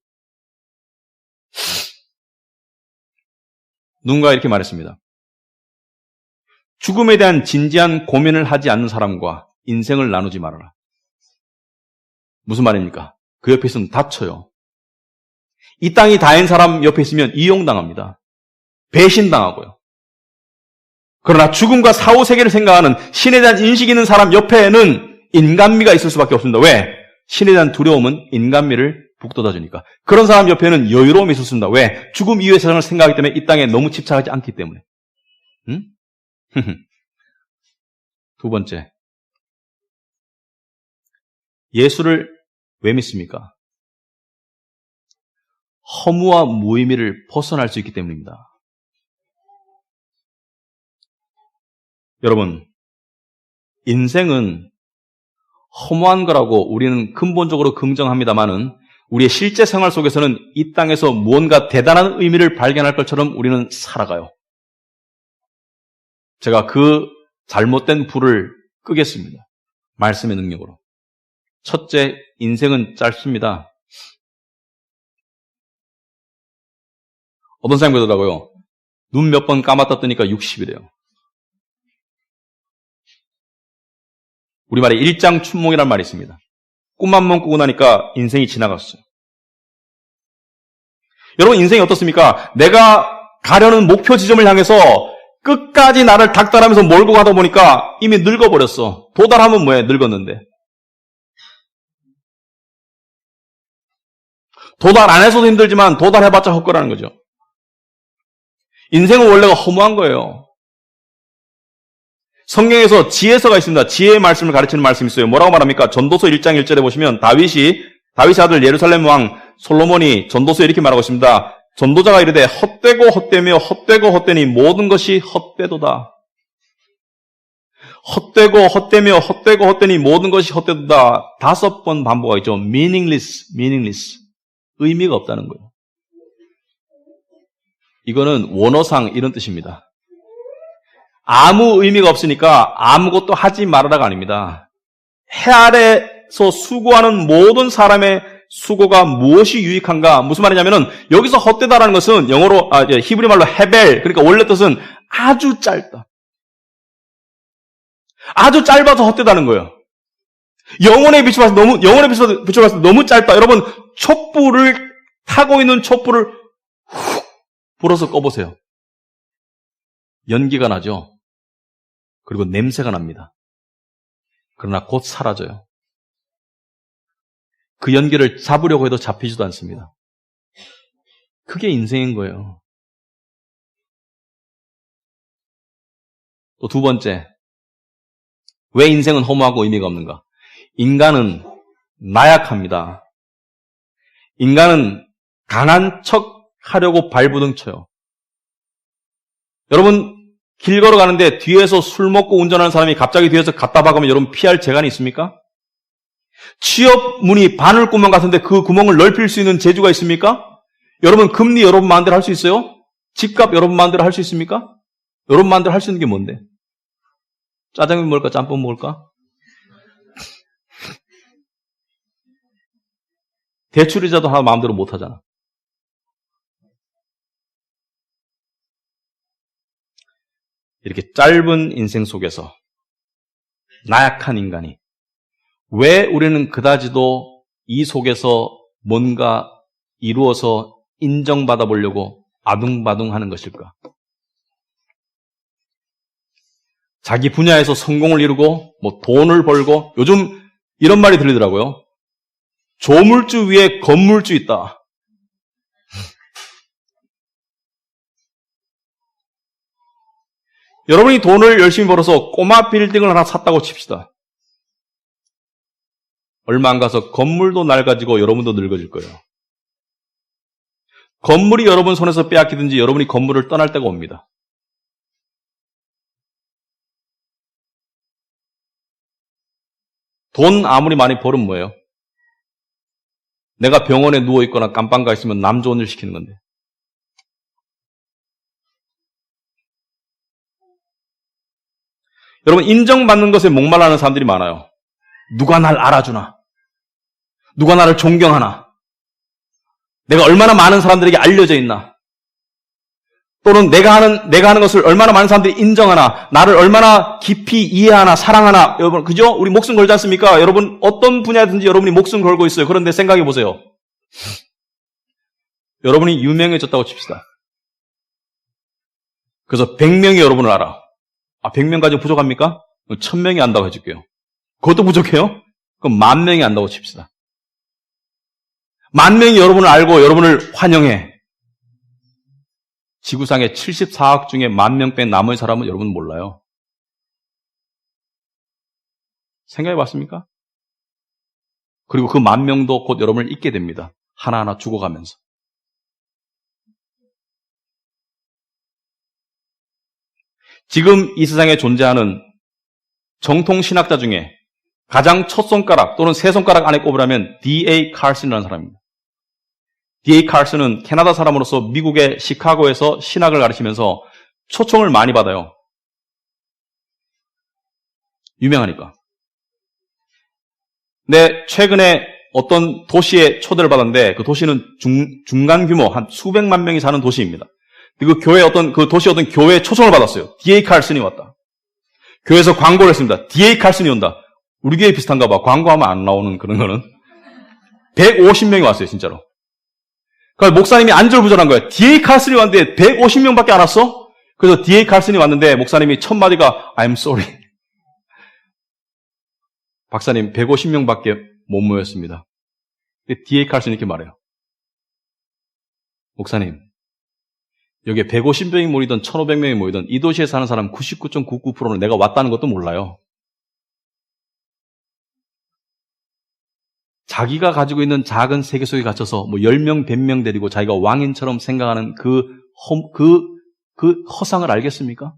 누군가 이렇게 말했습니다. 죽음에 대한 진지한 고민을 하지 않는 사람과 인생을 나누지 말아라. 무슨 말입니까? 그 옆에 있으면 다쳐요. 이 땅이 다인 사람 옆에 있으면 이용당합니다. 배신당하고요. 그러나 죽음과 사후세계를 생각하는 신에 대한 인식이 있는 사람 옆에는 인간미가 있을 수밖에 없습니다. 왜? 신에 대한 두려움은 인간미를 북돋아주니까. 그런 사람 옆에는 여유로움이 있을 수 있습니다. 왜? 죽음 이후의 세상을 생각하기 때문에 이 땅에 너무 집착하지 않기 때문에. 응? 두 번째. 예수를 왜 믿습니까? 허무와 무의미를 벗어날 수 있기 때문입니다. 여러분, 인생은 허무한 거라고 우리는 근본적으로 긍정합니다만은 우리의 실제 생활 속에서는 이 땅에서 무언가 대단한 의미를 발견할 것처럼 우리는 살아가요. 제가 그 잘못된 불을 끄겠습니다. 말씀의 능력으로. 첫째, 인생은 짧습니다. 어떤 사람이 그러더라고요. 눈 몇 번 감았다 뜨니까 60이래요. 우리말에 일장춘몽이라는 말이 있습니다. 꿈 한 번 꾸고 나니까 인생이 지나갔어요. 여러분, 인생이 어떻습니까? 내가 가려는 목표 지점을 향해서 끝까지 나를 닥달하면서 몰고 가다 보니까 이미 늙어버렸어. 도달하면 뭐해? 늙었는데. 도달 안 해서도 힘들지만 도달해봤자 헛거라는 거죠. 인생은 원래가 허무한 거예요. 성경에서 지혜서가 있습니다. 지혜의 말씀을 가르치는 말씀이 있어요. 뭐라고 말합니까? 전도서 1장 1절에 보시면 다윗의 아들 예루살렘 왕 솔로몬이 전도서에 이렇게 말하고 있습니다. 전도자가 이르되 헛되고 헛되며 헛되고 헛되니 모든 것이 헛되도다. 헛되고 헛되며 헛되고 헛되니 모든 것이 헛되도다. 5번 반복하죠. meaningless. 의미가 없다는 거예요. 이거는 원어상 이런 뜻입니다. 아무 의미가 없으니까 아무것도 하지 말아라가 아닙니다. 해 아래서 수고하는 모든 사람의 수고가 무엇이 유익한가? 무슨 말이냐면은 여기서 헛되다라는 것은 영어로 히브리 말로 헤벨, 그러니까 원래 뜻은 아주 짧다. 아주 짧아서 헛되다는 거예요. 영혼에 비춰봐서 너무 짧다. 여러분, 촛불을 타고 있는 촛불을 훅 불어서 꺼보세요. 연기가 나죠. 그리고 냄새가 납니다. 그러나 곧 사라져요. 그 연기를 잡으려고 해도 잡히지도 않습니다. 그게 인생인 거예요. 또 두 번째, 왜 인생은 허무하고 의미가 없는가? 인간은 나약합니다. 인간은 강한 척 하려고 발부둥 쳐요. 여러분, 길 걸어가는데 뒤에서 술 먹고 운전하는 사람이 갑자기 뒤에서 갖다 박으면 여러분 피할 재간이 있습니까? 취업 문이 바늘구멍 같은데 그 구멍을 넓힐 수 있는 재주가 있습니까? 여러분, 금리 여러분 마음대로 할 수 있어요? 집값 여러분 마음대로 할 수 있습니까? 여러분 마음대로 할 수 있는 게 뭔데? 짜장면 먹을까? 짬뽕 먹을까? 대출이자도 하나 마음대로 못 하잖아. 이렇게 짧은 인생 속에서 나약한 인간이 왜 우리는 그다지도 이 속에서 뭔가 이루어서 인정받아 보려고 아둥바둥하는 것일까? 자기 분야에서 성공을 이루고 뭐 돈을 벌고, 요즘 이런 말이 들리더라고요. 조물주 위에 건물주 있다. 여러분이 돈을 열심히 벌어서 꼬마 빌딩을 하나 샀다고 칩시다. 얼마 안 가서 건물도 낡아지고 여러분도 늙어질 거예요. 건물이 여러분 손에서 빼앗기든지 여러분이 건물을 떠날 때가 옵니다. 돈 아무리 많이 벌으면 뭐예요? 내가 병원에 누워있거나 깜빵 가 있으면 남 좋은 일 시키는 건데. 여러분, 인정받는 것에 목말라하는 사람들이 많아요. 누가 날 알아주나? 누가 나를 존경하나? 내가 얼마나 많은 사람들에게 알려져 있나? 또는 내가 하는 것을 얼마나 많은 사람들이 인정하나? 나를 얼마나 깊이 이해하나? 사랑하나? 여러분, 그죠? 우리 목숨 걸지 않습니까? 여러분, 어떤 분야든지 여러분이 목숨 걸고 있어요. 그런데 생각해 보세요. 여러분이 유명해졌다고 칩시다. 그래서 100명이 여러분을 알아. 100명 가지고 부족합니까? 1000명이 안다고 해줄게요. 그것도 부족해요? 그럼 10,000명이 안다고 칩시다. 10,000명이 여러분을 알고 여러분을 환영해. 지구상의 74억 중에 10,000명 뺀 나머지 사람은 여러분 몰라요. 생각해 봤습니까? 그리고 그 10,000명도 곧 여러분을 잊게 됩니다. 하나하나 죽어가면서. 지금 이 세상에 존재하는 정통 신학자 중에 가장 첫 손가락 또는 세 손가락 안에 꼽으라면 D.A. 칼슨이라는 사람입니다. D.A. 칼슨은 캐나다 사람으로서 미국의 시카고에서 신학을 가르치면서 초청을 많이 받아요. 유명하니까. 근데 최근에 어떤 도시에 초대를 받았는데 그 도시는 중간 규모 한 수백만 명이 사는 도시입니다. 그 도시 어떤 교회에 초청을 받았어요. D.A. 칼슨이 왔다. 교회에서 광고를 했습니다. D.A. 칼슨이 온다. 우리 교회 비슷한가 봐. 광고하면 안 나오는 그런 거는. 150명이 왔어요, 진짜로. 그러니까 목사님이 안절부절한 거예요. D.A. 칼슨이 왔는데 150명밖에 안 왔어? 그래서 D.A. 칼슨이 왔는데 목사님이 첫 마디가 I'm sorry. 박사님 150명밖에 못 모였습니다. D.A. 칼슨이 이렇게 말해요. 목사님, 여기에 150명이 모이든 1,500명이 모이든 이 도시에 사는 사람 99.99%는 내가 왔다는 것도 몰라요. 자기가 가지고 있는 작은 세계 속에 갇혀서 10명, 100명 데리고 자기가 왕인처럼 생각하는 그 허상을 알겠습니까?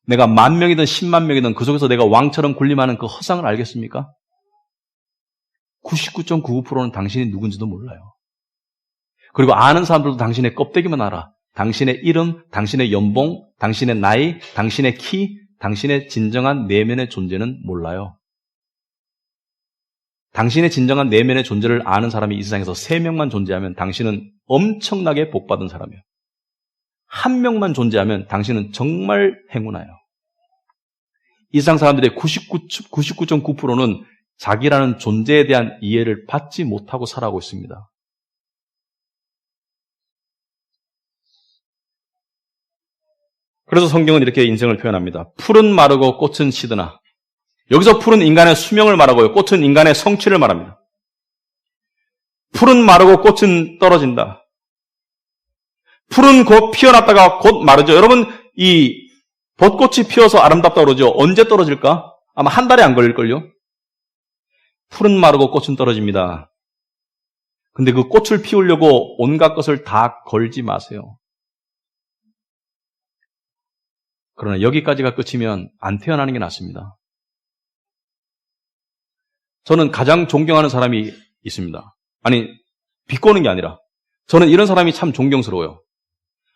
내가 10,000명이든 10만 명이든 그 속에서 내가 왕처럼 군림하는 그 허상을 알겠습니까? 99.99%는 당신이 누군지도 몰라요. 그리고 아는 사람들도 당신의 껍데기만 알아. 당신의 이름, 당신의 연봉, 당신의 나이, 당신의 키, 당신의 진정한 내면의 존재는 몰라요. 당신의 진정한 내면의 존재를 아는 사람이 이 세상에서 3명만 존재하면 당신은 엄청나게 복받은 사람이에요. 1명만 존재하면 당신은 정말 행운아요. 이 세상 사람들의 99.9%는 자기라는 존재에 대한 이해를 받지 못하고 살아가고 있습니다. 그래서 성경은 이렇게 인생을 표현합니다. 풀은 마르고 꽃은 시드나. 여기서 풀은 인간의 수명을 말하고요. 꽃은 인간의 성취를 말합니다. 풀은 마르고 꽃은 떨어진다. 풀은 곧 피어났다가 곧 마르죠. 여러분, 이 벚꽃이 피어서 아름답다고 그러죠. 언제 떨어질까? 아마 한 달에 안 걸릴걸요? 풀은 마르고 꽃은 떨어집니다. 근데 그 꽃을 피우려고 온갖 것을 다 걸지 마세요. 그러나 여기까지가 끝이면 안 태어나는 게 낫습니다. 저는 가장 존경하는 사람이 있습니다. 아니, 비꼬는 게 아니라 저는 이런 사람이 참 존경스러워요.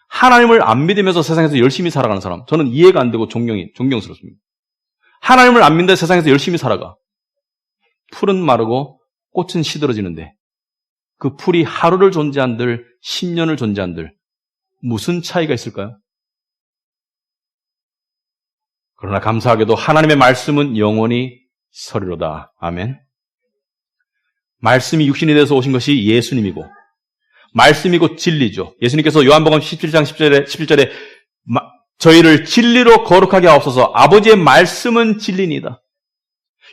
하나님을 안 믿으면서 세상에서 열심히 살아가는 사람. 저는 이해가 안 되고 존경스럽습니다. 하나님을 안 믿는데 세상에서 열심히 살아가. 풀은 마르고 꽃은 시들어지는데 그 풀이 하루를 존재한들 10년을 존재한들 무슨 차이가 있을까요? 그러나 감사하게도 하나님의 말씀은 영원히 서리로다. 아멘. 말씀이 육신이 돼서 오신 것이 예수님이고 말씀이고 진리죠. 예수님께서 요한복음 17장 11절에 저희를 진리로 거룩하게 하옵소서. 아버지의 말씀은 진리니다.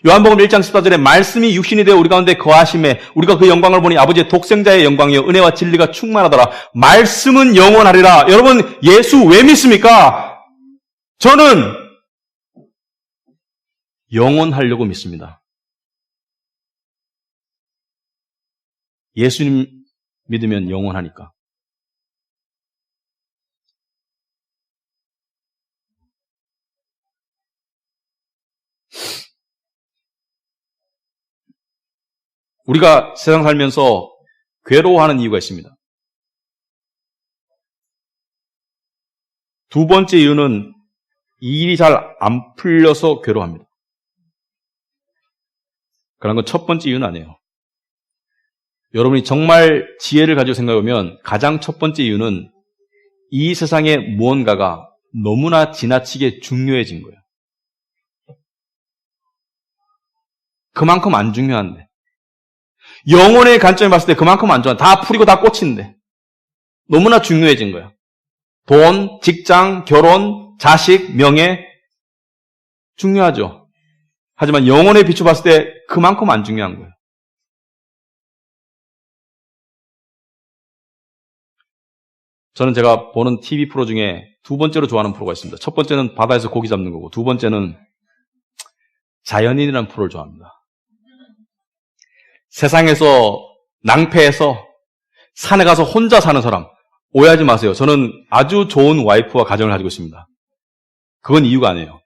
요한복음 1장 14절에 말씀이 육신이 되어 우리 가운데 거하심에 우리가 그 영광을 보니 아버지의 독생자의 영광이요 은혜와 진리가 충만하더라. 말씀은 영원하리라. 여러분 예수 왜 믿습니까? 저는 영원하려고 믿습니다. 예수님 믿으면 영원하니까. 우리가 세상 살면서 괴로워하는 이유가 있습니다. 두 번째 이유는 일이 잘 안 풀려서 괴로워합니다. 그런 건 첫 번째 이유는 아니에요. 여러분이 정말 지혜를 가지고 생각해보면 가장 첫 번째 이유는 이 세상에 무언가가 너무나 지나치게 중요해진 거예요. 그만큼 안 중요한데. 영혼의 관점에 봤을 때 그만큼 안 중요한데. 다 풀이고 다 꽂힌데. 너무나 중요해진 거예요. 돈, 직장, 결혼, 자식, 명예. 중요하죠. 하지만 영혼에 비춰봤을 때 그만큼 안 중요한 거예요. 저는 제가 보는 TV 프로 중에 두 번째로 좋아하는 프로가 있습니다. 첫 번째는 바다에서 고기 잡는 거고, 두 번째는 자연인이라는 프로를 좋아합니다. 세상에서 낭패해서 산에 가서 혼자 사는 사람, 오해하지 마세요. 저는 아주 좋은 와이프와 가정을 가지고 있습니다. 그건 이유가 아니에요.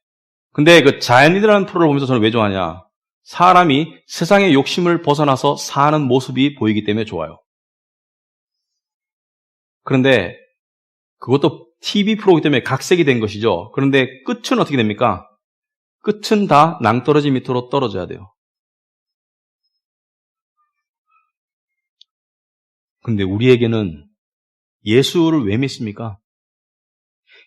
근데 그 자연인이라는 프로를 보면서 저는 왜 좋아하냐? 사람이 세상의 욕심을 벗어나서 사는 모습이 보이기 때문에 좋아요. 그런데 그것도 TV 프로이기 때문에 각색이 된 것이죠. 그런데 끝은 어떻게 됩니까? 끝은 다 낭떠러지 밑으로 떨어져야 돼요. 그런데 우리에게는 예수를 왜 믿습니까?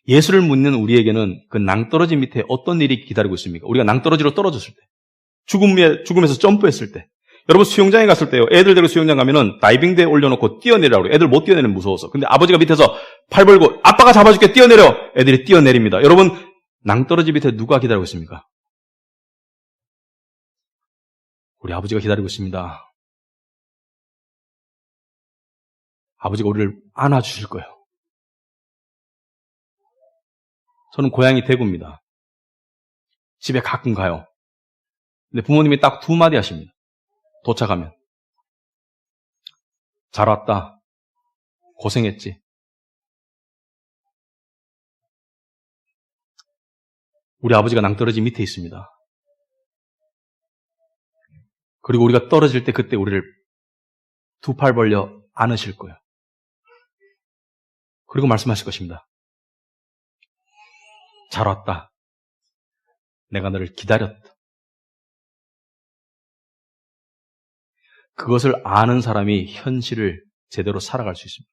예수를 믿는 우리에게는 그 낭떠러지 밑에 어떤 일이 기다리고 있습니까? 우리가 낭떠러지로 떨어졌을 때, 죽음에서 점프했을 때, 여러분 수영장에 갔을 때요. 애들 데리고 수영장 가면은 다이빙대에 올려놓고 뛰어내리라고 그래요. 애들 못 뛰어내리면 무서워서. 근데 아버지가 밑에서 팔 벌고 아빠가 잡아줄게 뛰어내려. 애들이 뛰어내립니다. 여러분 낭떠러지 밑에 누가 기다리고 있습니까? 우리 아버지가 기다리고 있습니다. 아버지가 우리를 안아주실 거예요. 저는 고향이 대구입니다. 집에 가끔 가요. 근데 부모님이 딱 두 마디 하십니다. 도착하면. 잘 왔다. 고생했지. 우리 아버지가 낭떠러지 밑에 있습니다. 그리고 우리가 떨어질 때 그때 우리를 두 팔 벌려 안으실 거예요. 그리고 말씀하실 것입니다. 잘 왔다. 내가 너를 기다렸다. 그것을 아는 사람이 현실을 제대로 살아갈 수 있습니다.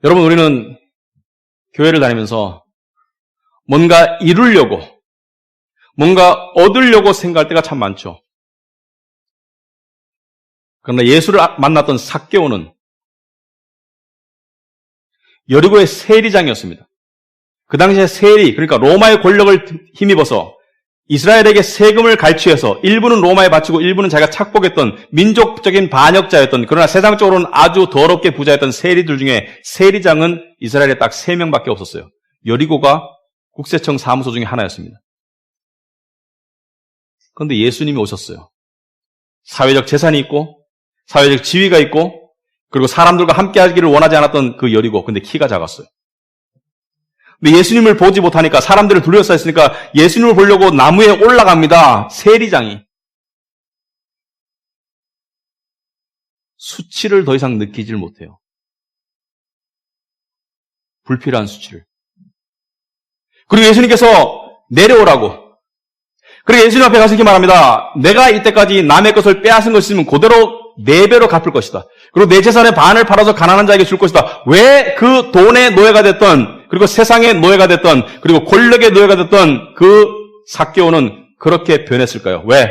여러분, 우리는 교회를 다니면서 뭔가 이루려고, 뭔가 얻으려고 생각할 때가 참 많죠. 그러나 예수를 만났던 삭개오는 여리고의 세리장이었습니다. 그 당시에 세리, 그러니까 로마의 권력을 힘입어서 이스라엘에게 세금을 갈취해서 일부는 로마에 바치고 일부는 자기가 착복했던 민족적인 반역자였던, 그러나 세상적으로는 아주 더럽게 부자였던 세리들 중에 세리장은 이스라엘에 딱 3명밖에 없었어요. 여리고가 국세청 사무소 중에 하나였습니다. 그런데 예수님이 오셨어요. 사회적 재산이 있고 사회적 지위가 있고 그리고 사람들과 함께 하기를 원하지 않았던 그 여리고, 근데 키가 작았어요. 근데 예수님을 보지 못하니까 사람들을 둘러싸여 있으니까 예수님을 보려고 나무에 올라갑니다. 세리장이. 수치를 더 이상 느끼질 못해요. 불필요한 수치를. 그리고 예수님께서 내려오라고. 그리고 예수님 앞에 가서 이렇게 말합니다. 내가 이때까지 남의 것을 빼앗은 것이 있으면 그대로 4배로 갚을 것이다. 그리고 내 재산의 반을 팔아서 가난한 자에게 줄 것이다. 왜 그 돈의 노예가 됐던, 그리고 세상의 노예가 됐던, 그리고 권력의 노예가 됐던 그 삭개오는 그렇게 변했을까요? 왜?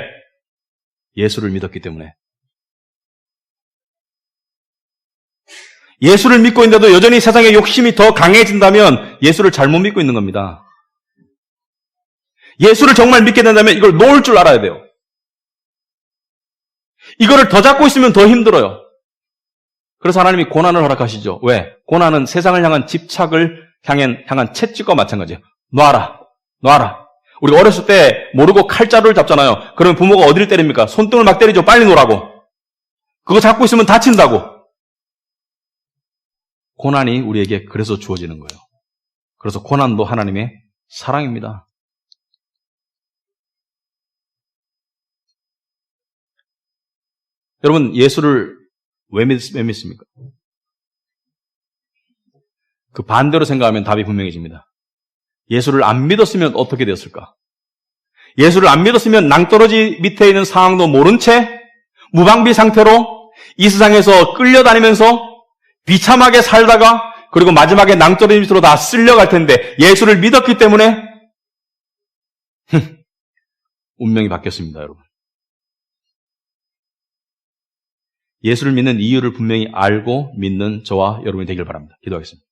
예수를 믿었기 때문에. 예수를 믿고 있는데도 여전히 세상의 욕심이 더 강해진다면 예수를 잘못 믿고 있는 겁니다. 예수를 정말 믿게 된다면 이걸 놓을 줄 알아야 돼요. 이거를 더 잡고 있으면 더 힘들어요. 그래서 하나님이 고난을 허락하시죠. 왜? 고난은 세상을 향한 집착을 향한 채찍과 마찬가지예요. 놔라. 우리가 어렸을 때 모르고 칼자루를 잡잖아요. 그러면 부모가 어디를 때립니까? 손등을 막 때리죠. 빨리 놓으라고. 그거 잡고 있으면 다친다고. 고난이 우리에게 그래서 주어지는 거예요. 그래서 고난도 하나님의 사랑입니다. 여러분, 예수를 왜 믿습니까? 그 반대로 생각하면 답이 분명해집니다. 예수를 안 믿었으면 어떻게 되었을까? 예수를 안 믿었으면 낭떠러지 밑에 있는 상황도 모른 채 무방비 상태로 이 세상에서 끌려다니면서 비참하게 살다가 그리고 마지막에 낭떠러지 밑으로 다 쓸려갈 텐데 예수를 믿었기 때문에 운명이 바뀌었습니다, 여러분. 예수를 믿는 이유를 분명히 알고 믿는 저와 여러분이 되길 바랍니다. 기도하겠습니다.